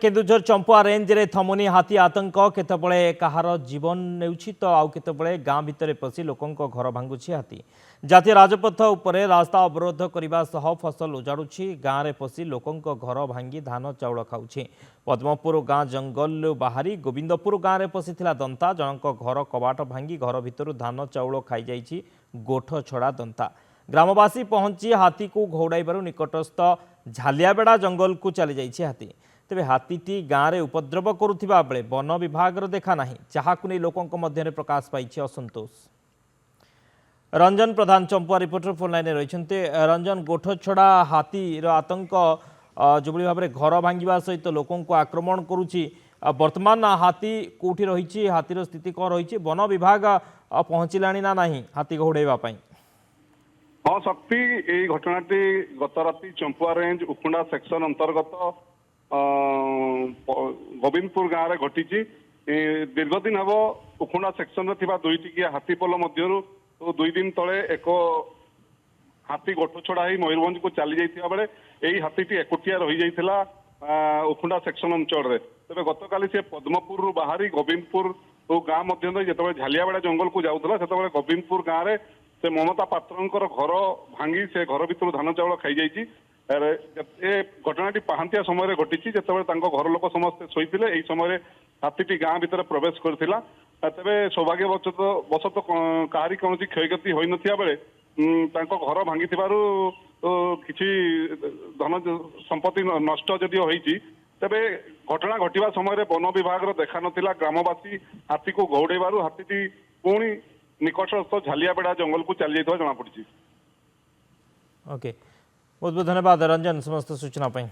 Keonjhar Champua range रे थमुनी हाथी आतंक केतबळे कहार जीवन नेउछि तो आउ केतबळे गाँ भितर पशि लोकंक घर भांगुछि हाथी। जातीय राजपथ उपरे रास्ता अवरोध करने सह फसल उजाड़ुछि। गाँव में पशि लोकंक घर भांगी धान चाउल खाउछि। पद्मपुर गाँ जंगल बाहरी गोविंदपुर गाँव में पशिथिला दंता जनक घर कबाट भांगी घर भितर धान चाउल खाई जाइछि गोठ छड़ा दंता। ग्रामवासी पहुंची हाथी को घौड़ाइबारु निकटस्थ झालियाबेड़ा जंगल को चली जाइछि हाथी। तेबे हाथीटी गाँव में उपद्रव करुथिबा बेले वन विभाग देखा नाही जहाकु नै लोकंक मध्यरे प्रकाश पाइछि असंतोष। रंजन प्रधान चंपुआ रिपोर्टर फोन लाइन रही। रंजन गोठ छड़ा हाथीर आतंक जो भाव में घर भांगा सहित लोकों को आक्रमण करुच्ची वर्तमान हाथी कौटी रही हाथीर स्थिति कौन रही वन विभाग पहुँचला ना नहीं हाथी घोड़ाइवाई। हाँ शक्ति यही घटनाटी गत राति चंपुआ रेंज उखुंडा सेक्शन अंतर्गत गोविंदपुर गाँव में घटी। दीर्घ दिन हम उखुंडा सेक्शन दुईटिकिया हाथी पल मध्य तो 2 दिन तले एक हाथी गोठ छड़ा मयूरभंज को चली जाइथिबा बेले एही हाथीटी एकुटिया रही जाइथिला उखुंडा सेक्शन अंचल रे। तबे गतकाली से पद्मपुर बाहरी गोविंदपुर तो गाँ मध्य जो झालियाबेड़ा जंगल को जाऊला से गोविंदपुर गाँव में से ममता पात्रंकर घर भांगी से घर भितर धान चाउल खाई जाइछि। घटनाटी पहांतिया समय घटी जिते घर लोक समस्ते शोते यही समय हाथीटी गाँ भितर प्रवेश करथिला। तेबे सौभाग्यवशत कहारी कौन क्षयक्षति हो नथिया बेले घर भांगी किसी धन संपत्ति नष्ट जदि होईछि तेबे घटना घटिबा समय वन विभाग देखा नथिला। ग्रामवासी हाथी को घौड़ेबारु हाथीटी पुणी निकटस्थ झालियाबेड़ा जंगल को चली जाइथिबा जଣା पड़िछि। ओके बहुत बहुत धन्यवाद रंजन समस्त सूचना पाई।